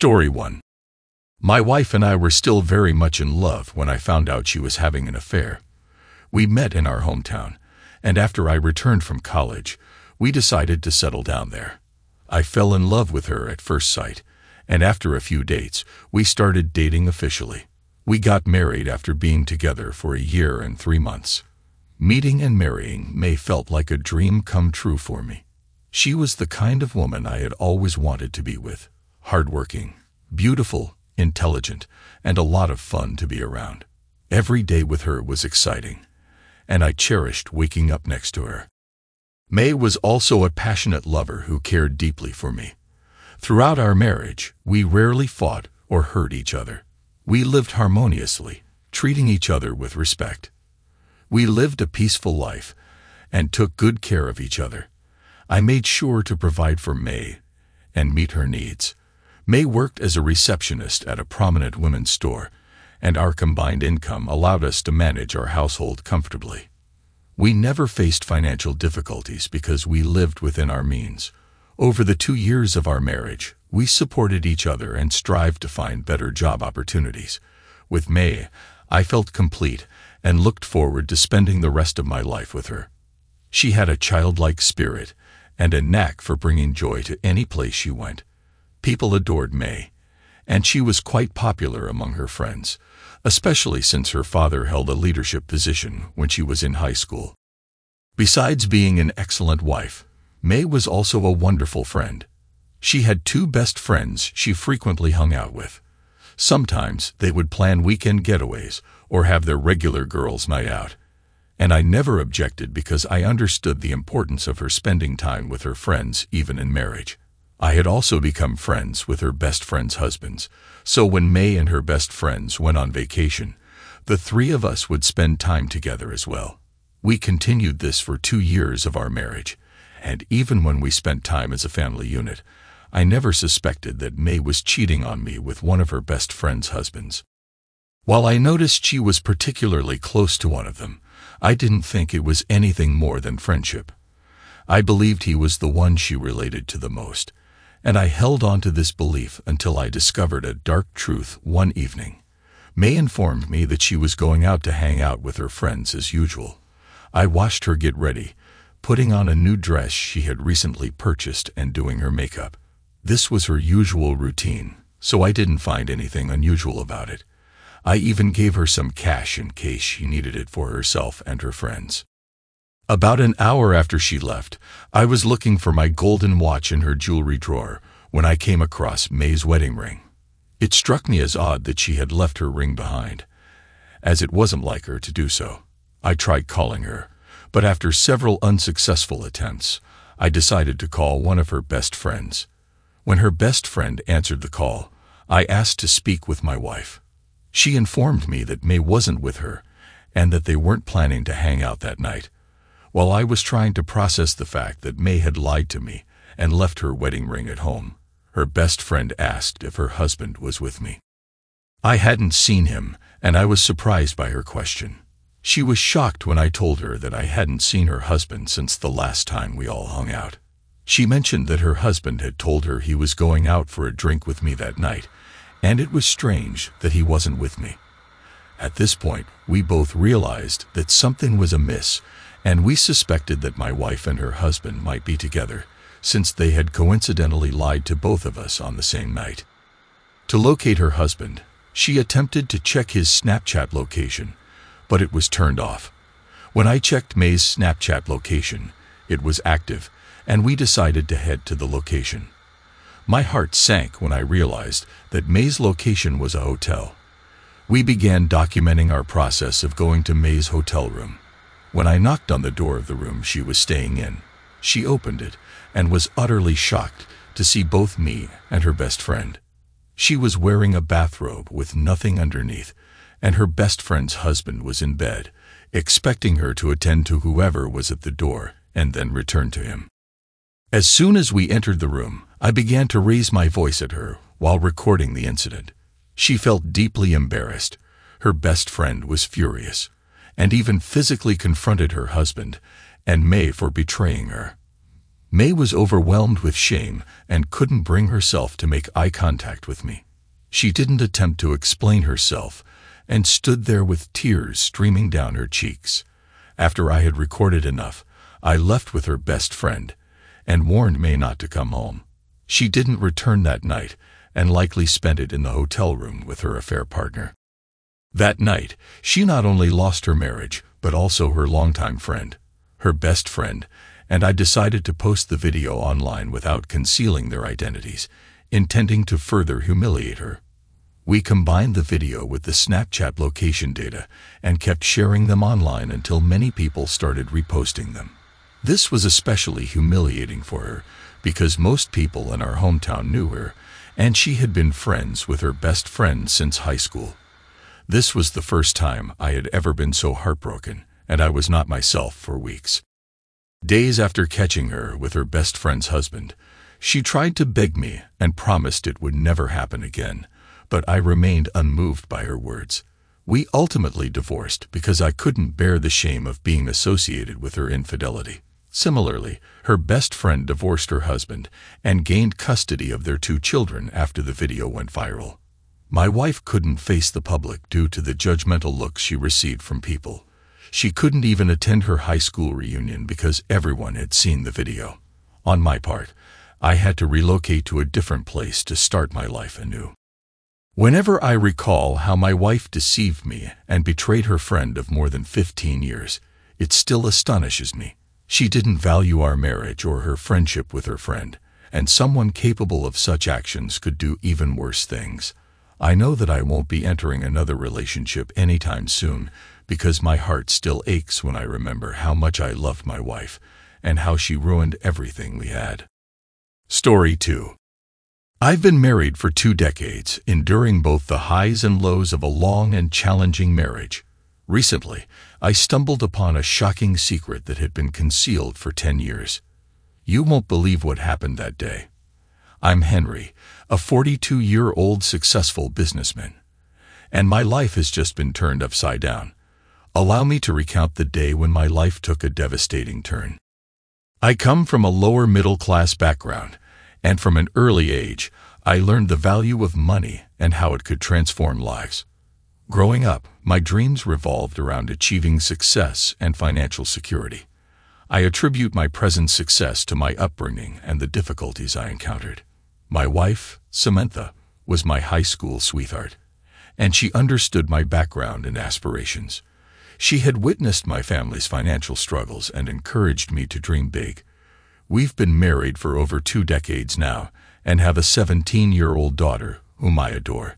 Story 1. My wife and I were still very much in love when I found out she was having an affair. We met in our hometown, and after I returned from college, we decided to settle down there. I fell in love with her at first sight, and after a few dates, we started dating officially. We got married after being together for a year and 3 months. Meeting and marrying May felt like a dream come true for me. She was the kind of woman I had always wanted to be with. Hardworking, beautiful, intelligent, and a lot of fun to be around. Every day with her was exciting, and I cherished waking up next to her. May was also a passionate lover who cared deeply for me. Throughout our marriage, we rarely fought or hurt each other. We lived harmoniously, treating each other with respect. We lived a peaceful life and took good care of each other. I made sure to provide for May and meet her needs. May worked as a receptionist at a prominent women's store, and our combined income allowed us to manage our household comfortably. We never faced financial difficulties because we lived within our means. Over the 2 years of our marriage, we supported each other and strived to find better job opportunities. With May, I felt complete and looked forward to spending the rest of my life with her. She had a childlike spirit and a knack for bringing joy to any place she went. People adored May, and she was quite popular among her friends, especially since her father held a leadership position when she was in high school. Besides being an excellent wife, May was also a wonderful friend. She had 2 best friends she frequently hung out with. Sometimes they would plan weekend getaways or have their regular girls' night out, and I never objected because I understood the importance of her spending time with her friends even in marriage. I had also become friends with her best friends' husbands, so when May and her best friends went on vacation, the 3 of us would spend time together as well. We continued this for 2 years of our marriage, and even when we spent time as a family unit, I never suspected that May was cheating on me with one of her best friends' husbands. While I noticed she was particularly close to one of them, I didn't think it was anything more than friendship. I believed he was the one she related to the most, and I held on to this belief until I discovered a dark truth one evening. May informed me that she was going out to hang out with her friends as usual. I watched her get ready, putting on a new dress she had recently purchased and doing her makeup. This was her usual routine, so I didn't find anything unusual about it. I even gave her some cash in case she needed it for herself and her friends. About an hour after she left, I was looking for my golden watch in her jewelry drawer when I came across May's wedding ring. It struck me as odd that she had left her ring behind, as it wasn't like her to do so. I tried calling her, but after several unsuccessful attempts, I decided to call one of her best friends. When her best friend answered the call, I asked to speak with my wife. She informed me that May wasn't with her and that they weren't planning to hang out that night. While I was trying to process the fact that May had lied to me and left her wedding ring at home, her best friend asked if her husband was with me. I hadn't seen him, and I was surprised by her question. She was shocked when I told her that I hadn't seen her husband since the last time we all hung out. She mentioned that her husband had told her he was going out for a drink with me that night, and it was strange that he wasn't with me. At this point, we both realized that something was amiss, and we suspected that my wife and her husband might be together, since they had coincidentally lied to both of us on the same night. To locate her husband, she attempted to check his Snapchat location, but it was turned off. When I checked May's Snapchat location, it was active, and we decided to head to the location. My heart sank when I realized that May's location was a hotel. We began documenting our process of going to May's hotel room. When I knocked on the door of the room she was staying in, she opened it and was utterly shocked to see both me and her best friend. She was wearing a bathrobe with nothing underneath, and her best friend's husband was in bed, expecting her to attend to whoever was at the door and then return to him. As soon as we entered the room, I began to raise my voice at her while recording the incident. She felt deeply embarrassed. Her best friend was furious, and even physically confronted her husband and May for betraying her. May was overwhelmed with shame and couldn't bring herself to make eye contact with me. She didn't attempt to explain herself and stood there with tears streaming down her cheeks. After I had recorded enough, I left with her best friend and warned May not to come home. She didn't return that night and likely spent it in the hotel room with her affair partner. That night, she not only lost her marriage, but also her longtime friend, her best friend, and I decided to post the video online without concealing their identities, intending to further humiliate her. We combined the video with the Snapchat location data and kept sharing them online until many people started reposting them. This was especially humiliating for her because most people in our hometown knew her, and she had been friends with her best friend since high school. This was the first time I had ever been so heartbroken, and I was not myself for weeks. Days after catching her with her best friend's husband, she tried to beg me and promised it would never happen again, but I remained unmoved by her words. We ultimately divorced because I couldn't bear the shame of being associated with her infidelity. Similarly, her best friend divorced her husband and gained custody of their 2 children after the video went viral. My wife couldn't face the public due to the judgmental looks she received from people. She couldn't even attend her high school reunion because everyone had seen the video. On my part, I had to relocate to a different place to start my life anew. Whenever I recall how my wife deceived me and betrayed her friend of more than 15 years, it still astonishes me. She didn't value our marriage or her friendship with her friend, and someone capable of such actions could do even worse things. I know that I won't be entering another relationship anytime soon because my heart still aches when I remember how much I loved my wife and how she ruined everything we had. Story 2. I've been married for 2 decades, enduring both the highs and lows of a long and challenging marriage. Recently, I stumbled upon a shocking secret that had been concealed for 10 years. You won't believe what happened that day. I'm Henry, a 42-year-old successful businessman, and my life has just been turned upside down. Allow me to recount the day when my life took a devastating turn. I come from a lower middle-class background, and from an early age, I learned the value of money and how it could transform lives. Growing up, my dreams revolved around achieving success and financial security. I attribute my present success to my upbringing and the difficulties I encountered. My wife, Samantha, was my high school sweetheart, and she understood my background and aspirations. She had witnessed my family's financial struggles and encouraged me to dream big. We've been married for over 2 decades now and have a 17-year-old daughter whom I adore.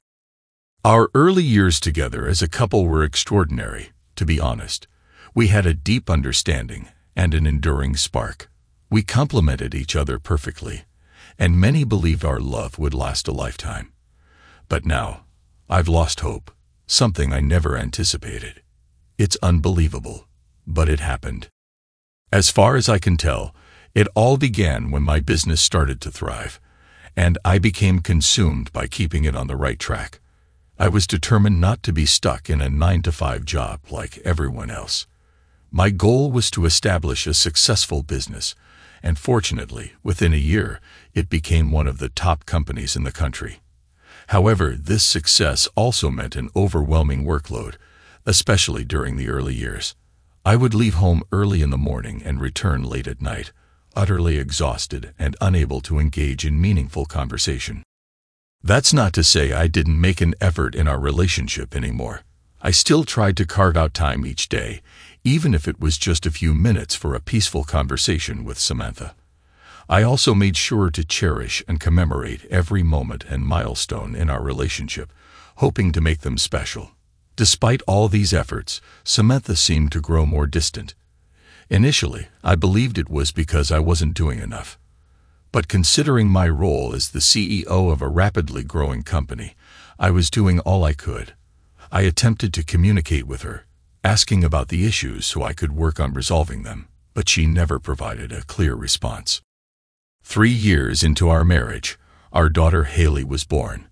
Our early years together as a couple were extraordinary, to be honest. We had a deep understanding and an enduring spark. We complemented each other perfectly, and many believed our love would last a lifetime. But now, I've lost hope, something I never anticipated. It's unbelievable, but it happened. As far as I can tell, it all began when my business started to thrive, and I became consumed by keeping it on the right track. I was determined not to be stuck in a 9-to-5 job like everyone else. My goal was to establish a successful business, and fortunately, within a year, it became one of the top companies in the country. However, this success also meant an overwhelming workload, especially during the early years. I would leave home early in the morning and return late at night, utterly exhausted and unable to engage in meaningful conversation. That's not to say I didn't make an effort in our relationship anymore. I still tried to carve out time each day, even if it was just a few minutes for a peaceful conversation with Samantha. I also made sure to cherish and commemorate every moment and milestone in our relationship, hoping to make them special. Despite all these efforts, Samantha seemed to grow more distant. Initially, I believed it was because I wasn't doing enough. But considering my role as the CEO of a rapidly growing company, I was doing all I could. I attempted to communicate with her, asking about the issues so I could work on resolving them, but she never provided a clear response. 3 years into our marriage, our daughter Haley was born.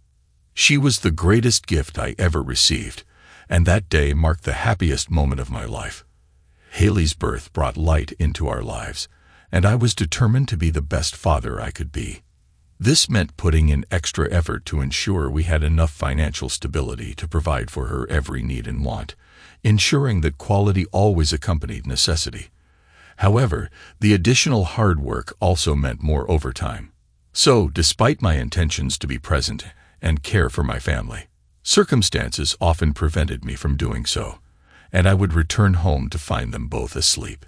She was the greatest gift I ever received, and that day marked the happiest moment of my life. Haley's birth brought light into our lives, and I was determined to be the best father I could be. This meant putting in extra effort to ensure we had enough financial stability to provide for her every need and want, ensuring that quality always accompanied necessity. However, the additional hard work also meant more overtime. So, despite my intentions to be present and care for my family, circumstances often prevented me from doing so, and I would return home to find them both asleep.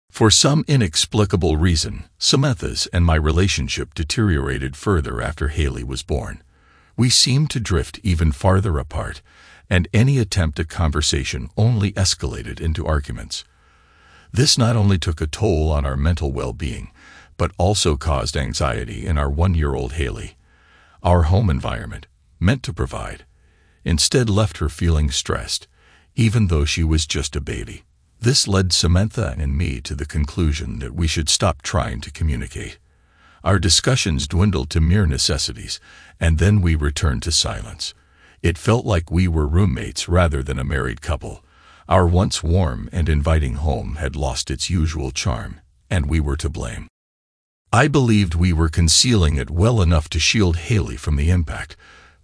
For some inexplicable reason, Samantha's and my relationship deteriorated further after Haley was born. We seemed to drift even farther apart, and any attempt at conversation only escalated into arguments. This not only took a toll on our mental well-being, but also caused anxiety in our 1-year-old Haley. Our home environment, meant to provide, instead left her feeling stressed, even though she was just a baby. This led Samantha and me to the conclusion that we should stop trying to communicate. Our discussions dwindled to mere necessities, and then we returned to silence. It felt like we were roommates rather than a married couple. Our once warm and inviting home had lost its usual charm, and we were to blame. I believed we were concealing it well enough to shield Haley from the impact,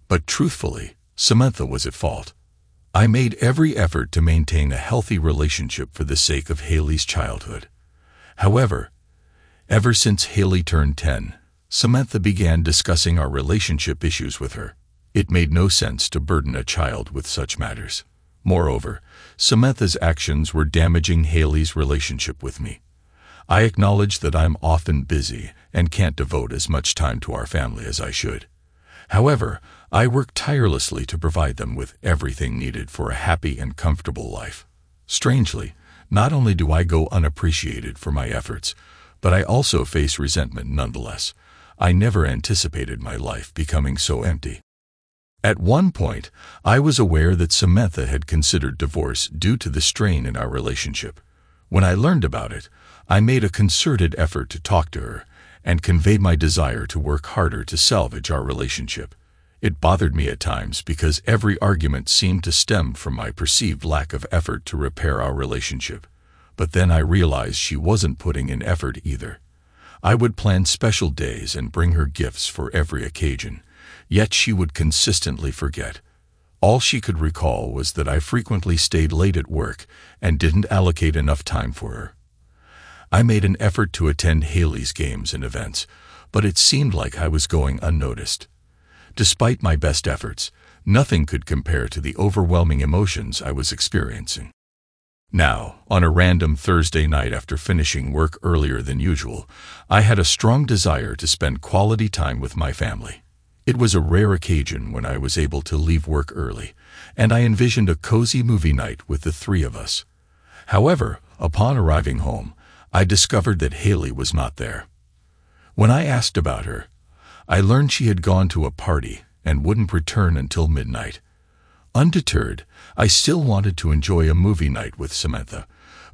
but truthfully, Samantha was at fault. I made every effort to maintain a healthy relationship for the sake of Haley's childhood. However, ever since Haley turned 10, Samantha began discussing our relationship issues with her. It made no sense to burden a child with such matters. Moreover, Samantha's actions were damaging Haley's relationship with me. I acknowledge that I'm often busy and can't devote as much time to our family as I should. However, I work tirelessly to provide them with everything needed for a happy and comfortable life. Strangely, not only do I go unappreciated for my efforts, but I also face resentment nonetheless. I never anticipated my life becoming so empty. At one point, I was aware that Samantha had considered divorce due to the strain in our relationship. When I learned about it, I made a concerted effort to talk to her and conveyed my desire to work harder to salvage our relationship. It bothered me at times because every argument seemed to stem from my perceived lack of effort to repair our relationship. But then I realized she wasn't putting in effort either. I would plan special days and bring her gifts for every occasion, yet she would consistently forget. All she could recall was that I frequently stayed late at work and didn't allocate enough time for her. I made an effort to attend Haley's games and events, but it seemed like I was going unnoticed. Despite my best efforts, nothing could compare to the overwhelming emotions I was experiencing. Now, on a random Thursday night after finishing work earlier than usual, I had a strong desire to spend quality time with my family. It was a rare occasion when I was able to leave work early, and I envisioned a cozy movie night with the three of us. However, upon arriving home, I discovered that Haley was not there. When I asked about her, I learned she had gone to a party and wouldn't return until midnight. Undeterred, I still wanted to enjoy a movie night with Samantha,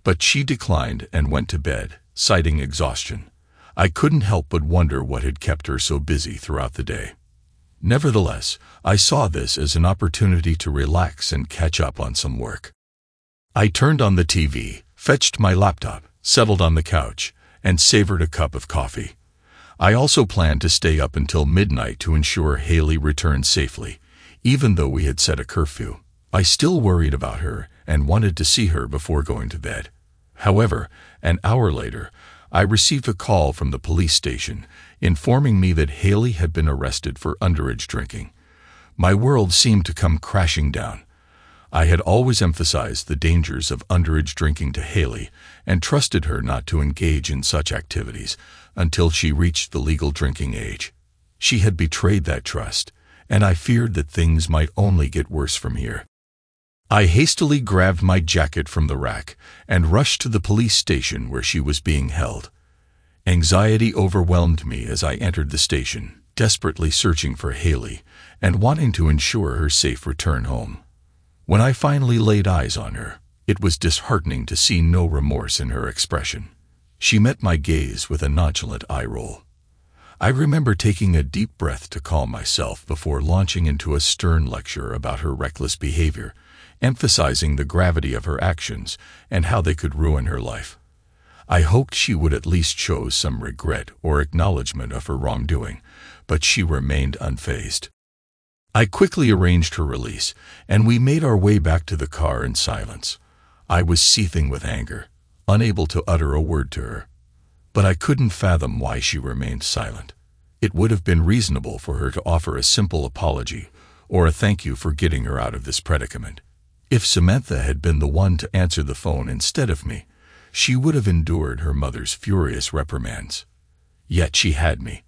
but she declined and went to bed, citing exhaustion. I couldn't help but wonder what had kept her so busy throughout the day. Nevertheless, I saw this as an opportunity to relax and catch up on some work. I turned on the TV, fetched my laptop, settled on the couch, and savored a cup of coffee. I also planned to stay up until midnight to ensure Haley returned safely, even though we had set a curfew. I still worried about her and wanted to see her before going to bed. However, an hour later, I received a call from the police station informing me that Haley had been arrested for underage drinking. My world seemed to come crashing down. I had always emphasized the dangers of underage drinking to Haley and trusted her not to engage in such activities until she reached the legal drinking age. She had betrayed that trust, and I feared that things might only get worse from here. I hastily grabbed my jacket from the rack and rushed to the police station where she was being held. Anxiety overwhelmed me as I entered the station, desperately searching for Haley and wanting to ensure her safe return home. When I finally laid eyes on her, it was disheartening to see no remorse in her expression. She met my gaze with a nonchalant eye roll. I remember taking a deep breath to calm myself before launching into a stern lecture about her reckless behavior, emphasizing the gravity of her actions and how they could ruin her life. I hoped she would at least show some regret or acknowledgement of her wrongdoing, but she remained unfazed. I quickly arranged her release, and we made our way back to the car in silence. I was seething with anger, unable to utter a word to her. But I couldn't fathom why she remained silent. It would have been reasonable for her to offer a simple apology or a thank you for getting her out of this predicament. If Samantha had been the one to answer the phone instead of me, she would have endured her mother's furious reprimands. Yet she had me,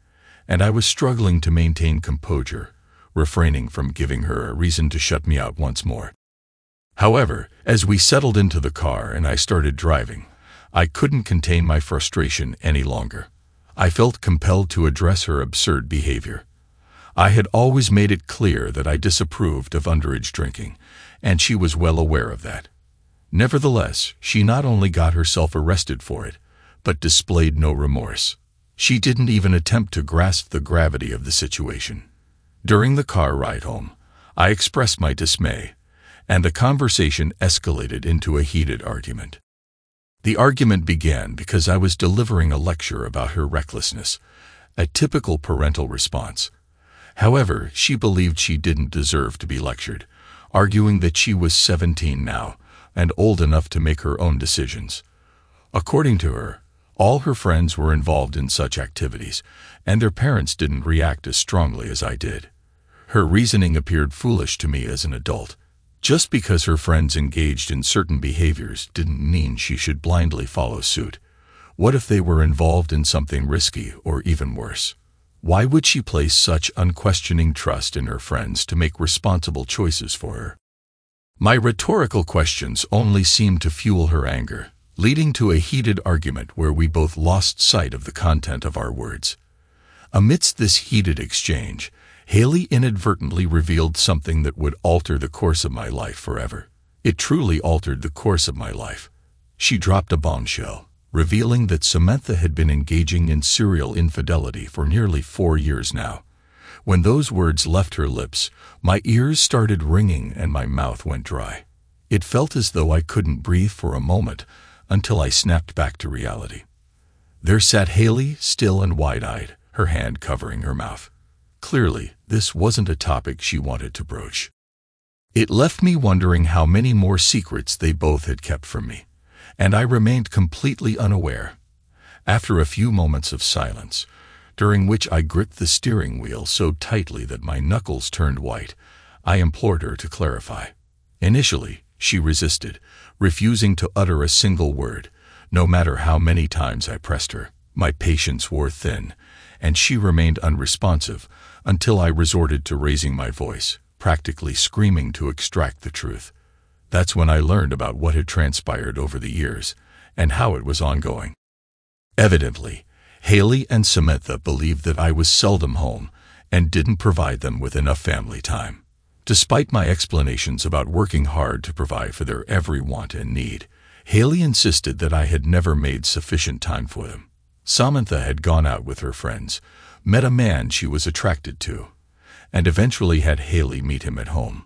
and I was struggling to maintain composure, refraining from giving her a reason to shut me out once more. However, as we settled into the car and I started driving, I couldn't contain my frustration any longer. I felt compelled to address her absurd behavior. I had always made it clear that I disapproved of underage drinking, and she was well aware of that. Nevertheless, she not only got herself arrested for it, but displayed no remorse. She didn't even attempt to grasp the gravity of the situation. During the car ride home, I expressed my dismay, and the conversation escalated into a heated argument. The argument began because I was delivering a lecture about her recklessness, a typical parental response. However, she believed she didn't deserve to be lectured, arguing that she was 17 now and old enough to make her own decisions. According to her, all her friends were involved in such activities, and their parents didn't react as strongly as I did. Her reasoning appeared foolish to me as an adult. Just because her friends engaged in certain behaviors didn't mean she should blindly follow suit. What if they were involved in something risky or even worse? Why would she place such unquestioning trust in her friends to make responsible choices for her? My rhetorical questions only seemed to fuel her anger, leading to a heated argument where we both lost sight of the content of our words. Amidst this heated exchange, Haley inadvertently revealed something that would alter the course of my life forever. It truly altered the course of my life. She dropped a bombshell, revealing that Samantha had been engaging in serial infidelity for nearly 4 years now. When those words left her lips, my ears started ringing and my mouth went dry. It felt as though I couldn't breathe for a moment until I snapped back to reality. There sat Haley, still and wide-eyed, her hand covering her mouth. Clearly, this wasn't a topic she wanted to broach. It left me wondering how many more secrets they both had kept from me, and I remained completely unaware. After a few moments of silence, during which I gripped the steering wheel so tightly that my knuckles turned white, I implored her to clarify. Initially, she resisted, refusing to utter a single word, no matter how many times I pressed her. My patience wore thin, and she remained unresponsive until I resorted to raising my voice, practically screaming to extract the truth. That's when I learned about what had transpired over the years and how it was ongoing. Evidently, Haley and Samantha believed that I was seldom home and didn't provide them with enough family time. Despite my explanations about working hard to provide for their every want and need, Haley insisted that I had never made sufficient time for them. Samantha had gone out with her friends, met a man she was attracted to, and eventually had Haley meet him at home.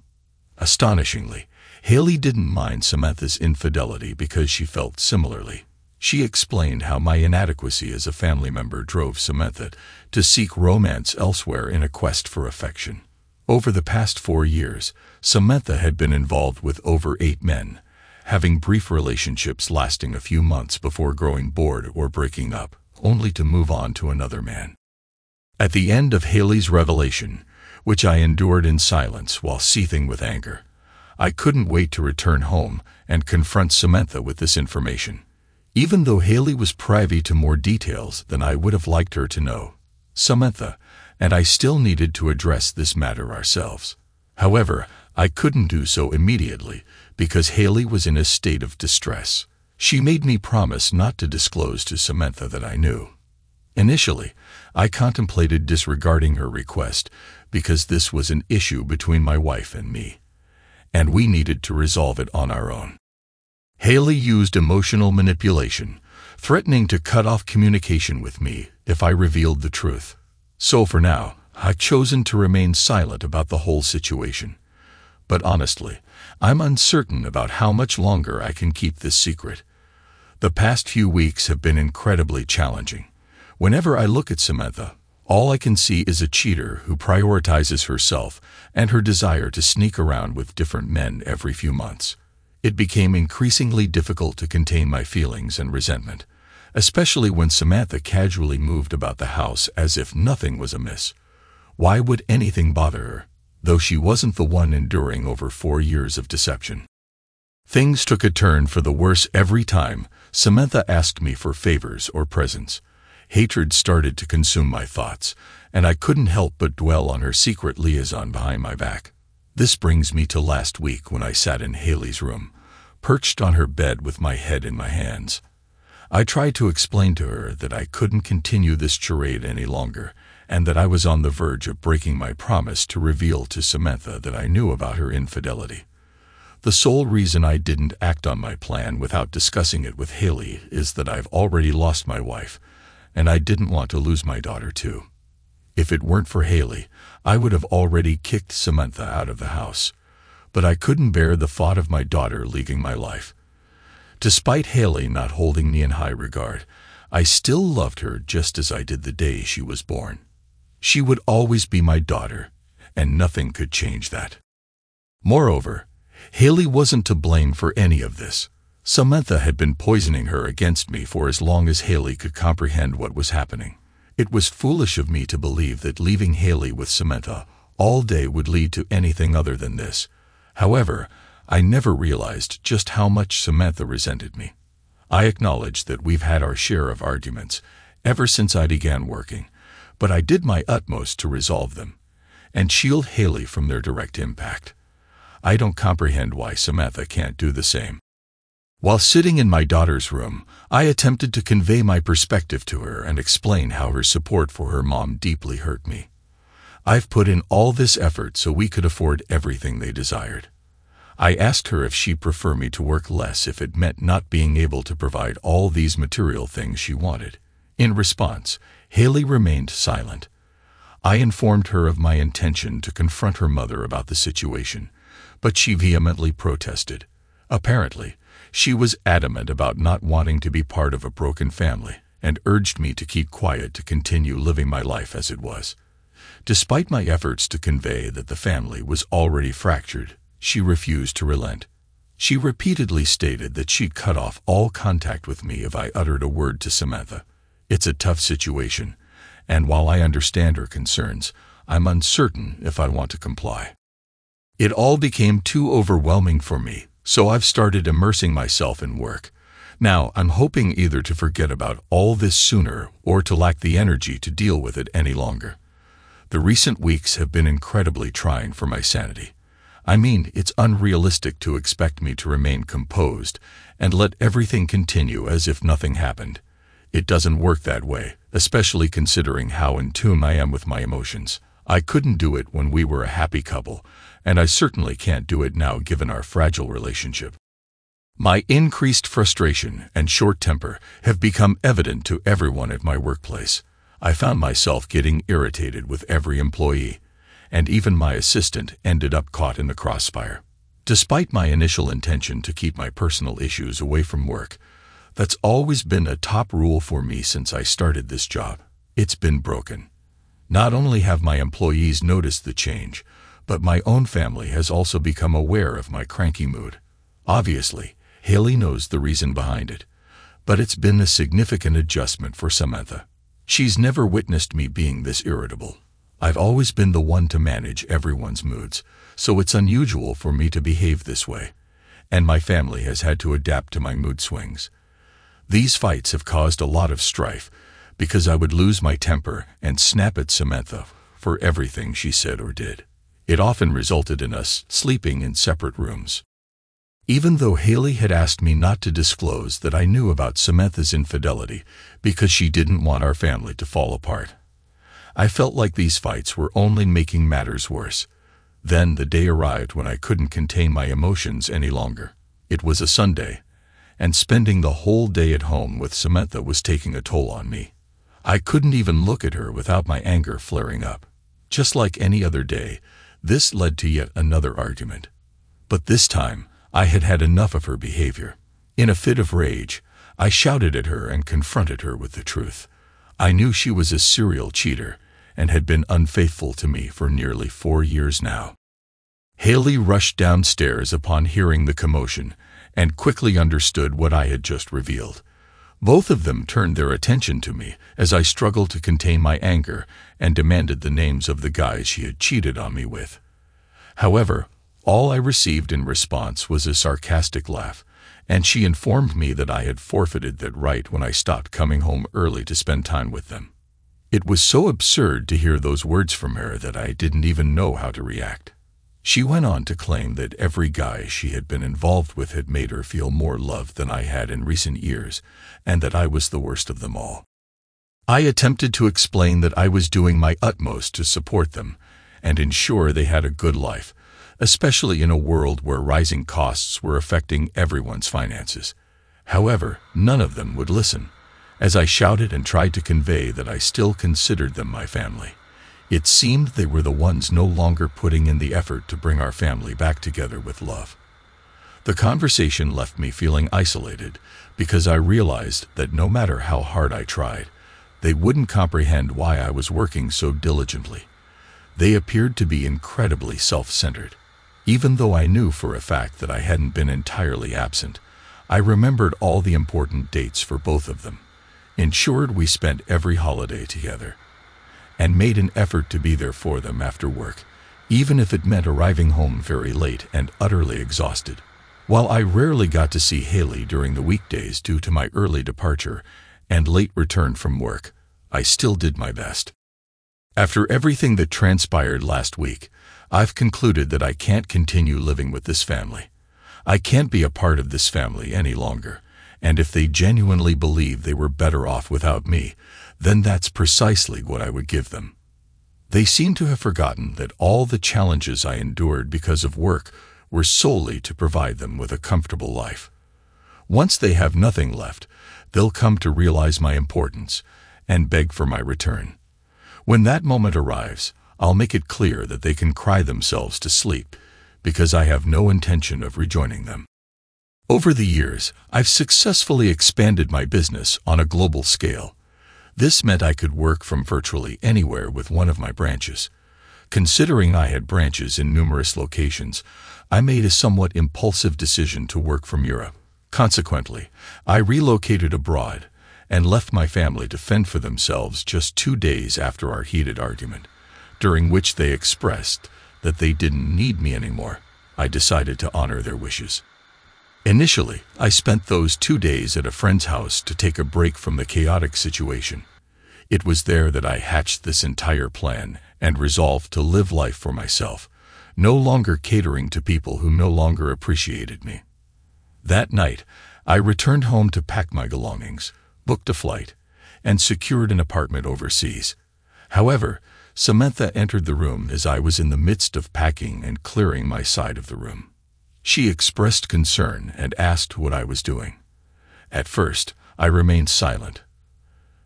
Astonishingly, Haley didn't mind Samantha's infidelity because she felt similarly. She explained how my inadequacy as a family member drove Samantha to seek romance elsewhere in a quest for affection. Over the past 4 years, Samantha had been involved with over 8 men, having brief relationships lasting a few months before growing bored or breaking up, only to move on to another man. At the end of Haley's revelation, which I endured in silence while seething with anger, I couldn't wait to return home and confront Samantha with this information. Even though Haley was privy to more details than I would have liked her to know, Samantha and I still needed to address this matter ourselves. However, I couldn't do so immediately because Haley was in a state of distress. She made me promise not to disclose to Samantha that I knew. Initially, I contemplated disregarding her request because this was an issue between my wife and me, and we needed to resolve it on our own. Haley used emotional manipulation, threatening to cut off communication with me if I revealed the truth. So for now, I've chosen to remain silent about the whole situation. But honestly, I'm uncertain about how much longer I can keep this secret. The past few weeks have been incredibly challenging. Whenever I look at Samantha, all I can see is a cheater who prioritizes herself and her desire to sneak around with different men every few months. It became increasingly difficult to contain my feelings and resentment, especially when Samantha casually moved about the house as if nothing was amiss. Why would anything bother her, though she wasn't the one enduring over 4 years of deception? Things took a turn for the worse every time Samantha asked me for favors or presents. Hatred started to consume my thoughts, and I couldn't help but dwell on her secret liaison behind my back. This brings me to last week when I sat in Haley's room, perched on her bed with my head in my hands. I tried to explain to her that I couldn't continue this charade any longer, and that I was on the verge of breaking my promise to reveal to Samantha that I knew about her infidelity. The sole reason I didn't act on my plan without discussing it with Haley is that I've already lost my wife, and I didn't want to lose my daughter too. If it weren't for Haley, I would have already kicked Samantha out of the house. But I couldn't bear the thought of my daughter leaving my life. Despite Haley not holding me in high regard, I still loved her just as I did the day she was born. She would always be my daughter, and nothing could change that. Moreover, Haley wasn't to blame for any of this. Samantha had been poisoning her against me for as long as Haley could comprehend what was happening. It was foolish of me to believe that leaving Haley with Samantha all day would lead to anything other than this. However, I never realized just how much Samantha resented me. I acknowledge that we've had our share of arguments ever since I began working, but I did my utmost to resolve them and shield Haley from their direct impact. I don't comprehend why Samantha can't do the same. While sitting in my daughter's room, I attempted to convey my perspective to her and explain how her support for her mom deeply hurt me. I've put in all this effort so we could afford everything they desired. I asked her if she'd prefer me to work less if it meant not being able to provide all these material things she wanted. In response, Haley remained silent. I informed her of my intention to confront her mother about the situation, but she vehemently protested. Apparently, she was adamant about not wanting to be part of a broken family and urged me to keep quiet to continue living my life as it was. Despite my efforts to convey that the family was already fractured, she refused to relent. She repeatedly stated that she'd cut off all contact with me if I uttered a word to Samantha. It's a tough situation, and while I understand her concerns, I'm uncertain if I want to comply. It all became too overwhelming for me, so I've started immersing myself in work. Now, I'm hoping either to forget about all this sooner or to lack the energy to deal with it any longer. The recent weeks have been incredibly trying for my sanity. I mean, it's unrealistic to expect me to remain composed and let everything continue as if nothing happened. It doesn't work that way, especially considering how in tune I am with my emotions. I couldn't do it when we were a happy couple, and I certainly can't do it now given our fragile relationship. My increased frustration and short temper have become evident to everyone at my workplace. I found myself getting irritated with every employee, and even my assistant ended up caught in the crossfire. Despite my initial intention to keep my personal issues away from work, that's always been a top rule for me since I started this job. It's been broken. Not only have my employees noticed the change, but my own family has also become aware of my cranky mood. Obviously, Haley knows the reason behind it, but it's been a significant adjustment for Samantha. She's never witnessed me being this irritable. I've always been the one to manage everyone's moods, so it's unusual for me to behave this way, and my family has had to adapt to my mood swings. These fights have caused a lot of strife because I would lose my temper and snap at Samantha for everything she said or did. It often resulted in us sleeping in separate rooms. Even though Haley had asked me not to disclose that I knew about Samantha's infidelity because she didn't want our family to fall apart, I felt like these fights were only making matters worse. Then the day arrived when I couldn't contain my emotions any longer. It was a Sunday, and spending the whole day at home with Samantha was taking a toll on me. I couldn't even look at her without my anger flaring up. Just like any other day, this led to yet another argument. But this time, I had had enough of her behavior. In a fit of rage, I shouted at her and confronted her with the truth. I knew she was a serial cheater and had been unfaithful to me for nearly 4 years now. Haley rushed downstairs upon hearing the commotion and quickly understood what I had just revealed. Both of them turned their attention to me as I struggled to contain my anger and demanded the names of the guys she had cheated on me with. However, all I received in response was a sarcastic laugh, and she informed me that I had forfeited that right when I stopped coming home early to spend time with them. It was so absurd to hear those words from her that I didn't even know how to react. She went on to claim that every guy she had been involved with had made her feel more loved than I had in recent years, and that I was the worst of them all. I attempted to explain that I was doing my utmost to support them and ensure they had a good life, especially in a world where rising costs were affecting everyone's finances. However, none of them would listen, as I shouted and tried to convey that I still considered them my family. It seemed they were the ones no longer putting in the effort to bring our family back together with love. The conversation left me feeling isolated because I realized that no matter how hard I tried, they wouldn't comprehend why I was working so diligently. They appeared to be incredibly self-centered. Even though I knew for a fact that I hadn't been entirely absent, I remembered all the important dates for both of them, ensured we spent every holiday together, and made an effort to be there for them after work, even if it meant arriving home very late and utterly exhausted. While I rarely got to see Haley during the weekdays due to my early departure and late return from work, I still did my best. After everything that transpired last week, I've concluded that I can't continue living with this family. I can't be a part of this family any longer, and if they genuinely believe they were better off without me, then that's precisely what I would give them. They seem to have forgotten that all the challenges I endured because of work were solely to provide them with a comfortable life. Once they have nothing left, they'll come to realize my importance and beg for my return. When that moment arrives, I'll make it clear that they can cry themselves to sleep, because I have no intention of rejoining them. Over the years, I've successfully expanded my business on a global scale. This meant I could work from virtually anywhere with one of my branches. Considering I had branches in numerous locations, I made a somewhat impulsive decision to work from Europe. Consequently, I relocated abroad and left my family to fend for themselves just 2 days after our heated argument, during which they expressed that they didn't need me anymore. I decided to honor their wishes. Initially, I spent those 2 days at a friend's house to take a break from the chaotic situation. It was there that I hatched this entire plan and resolved to live life for myself, no longer catering to people who no longer appreciated me. That night, I returned home to pack my belongings, booked a flight, and secured an apartment overseas. However, Samantha entered the room as I was in the midst of packing and clearing my side of the room. She expressed concern and asked what I was doing. At first, I remained silent,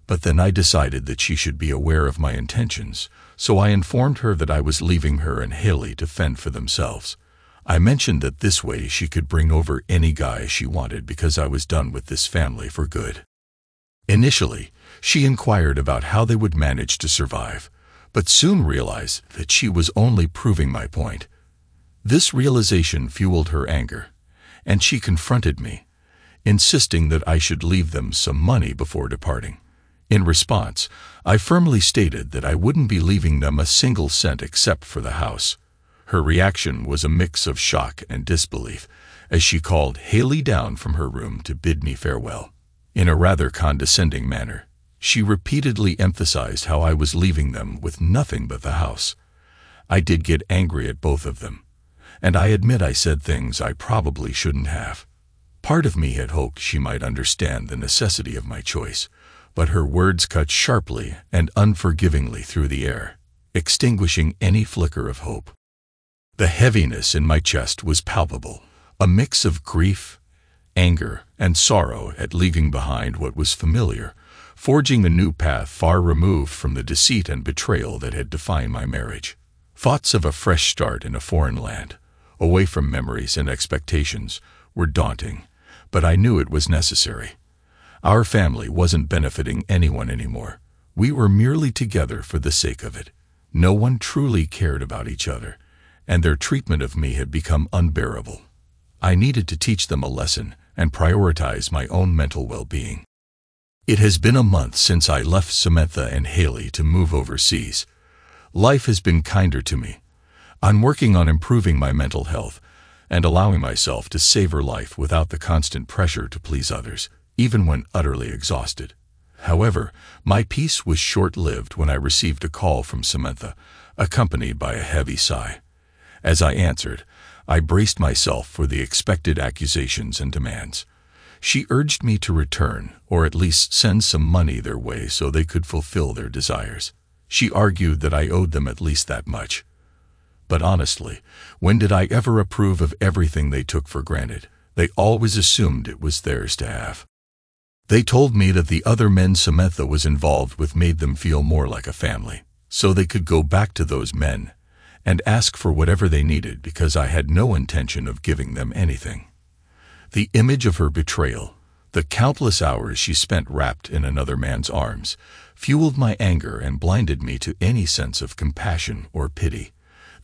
but then I decided that she should be aware of my intentions, so I informed her that I was leaving her and Haley to fend for themselves. I mentioned that this way she could bring over any guy she wanted because I was done with this family for good. Initially, she inquired about how they would manage to survive, but soon realized that she was only proving my point. This realization fueled her anger, and she confronted me, insisting that I should leave them some money before departing. In response, I firmly stated that I wouldn't be leaving them a single cent except for the house. Her reaction was a mix of shock and disbelief as she called Haley down from her room to bid me farewell. In a rather condescending manner, she repeatedly emphasized how I was leaving them with nothing but the house. I did get angry at both of them, and I admit I said things I probably shouldn't have. Part of me had hoped she might understand the necessity of my choice, but her words cut sharply and unforgivingly through the air, extinguishing any flicker of hope. The heaviness in my chest was palpable, a mix of grief, anger, and sorrow at leaving behind what was familiar, forging a new path far removed from the deceit and betrayal that had defined my marriage. Thoughts of a fresh start in a foreign land, away from memories and expectations, were daunting, but I knew it was necessary. Our family wasn't benefiting anyone anymore. We were merely together for the sake of it. No one truly cared about each other, and their treatment of me had become unbearable. I needed to teach them a lesson and prioritize my own mental well-being. It has been a month since I left Samantha and Haley to move overseas. Life has been kinder to me. I'm working on improving my mental health and allowing myself to savor life without the constant pressure to please others, even when utterly exhausted. However, my peace was short-lived when I received a call from Samantha, accompanied by a heavy sigh. As I answered, I braced myself for the expected accusations and demands. She urged me to return, or at least send some money their way so they could fulfill their desires. She argued that I owed them at least that much. But honestly, when did I ever approve of everything they took for granted? They always assumed it was theirs to have. They told me that the other men Samantha was involved with made them feel more like a family, so they could go back to those men and ask for whatever they needed because I had no intention of giving them anything. The image of her betrayal, the countless hours she spent wrapped in another man's arms, fueled my anger and blinded me to any sense of compassion or pity.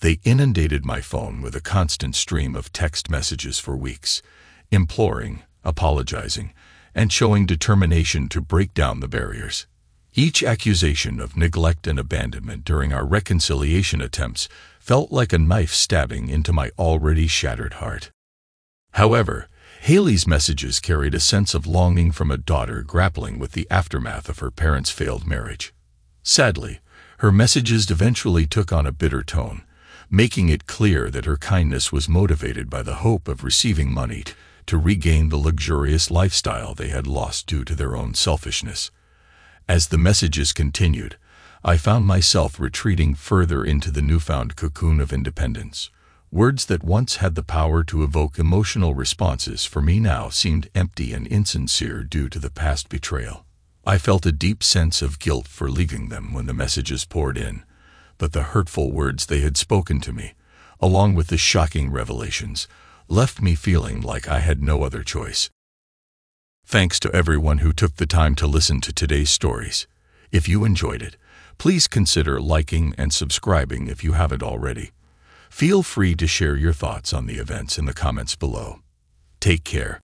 They inundated my phone with a constant stream of text messages for weeks, imploring, apologizing, and showing determination to break down the barriers. Each accusation of neglect and abandonment during our reconciliation attempts felt like a knife stabbing into my already shattered heart. However, Haley's messages carried a sense of longing from a daughter grappling with the aftermath of her parents' failed marriage. Sadly, her messages eventually took on a bitter tone, making it clear that her kindness was motivated by the hope of receiving money to regain the luxurious lifestyle they had lost due to their own selfishness. As the messages continued, I found myself retreating further into the newfound cocoon of independence. Words that once had the power to evoke emotional responses for me now seemed empty and insincere due to the past betrayal. I felt a deep sense of guilt for leaving them when the messages poured in, but the hurtful words they had spoken to me, along with the shocking revelations, left me feeling like I had no other choice. Thanks to everyone who took the time to listen to today's stories. If you enjoyed it, please consider liking and subscribing if you haven't already. Feel free to share your thoughts on the events in the comments below. Take care.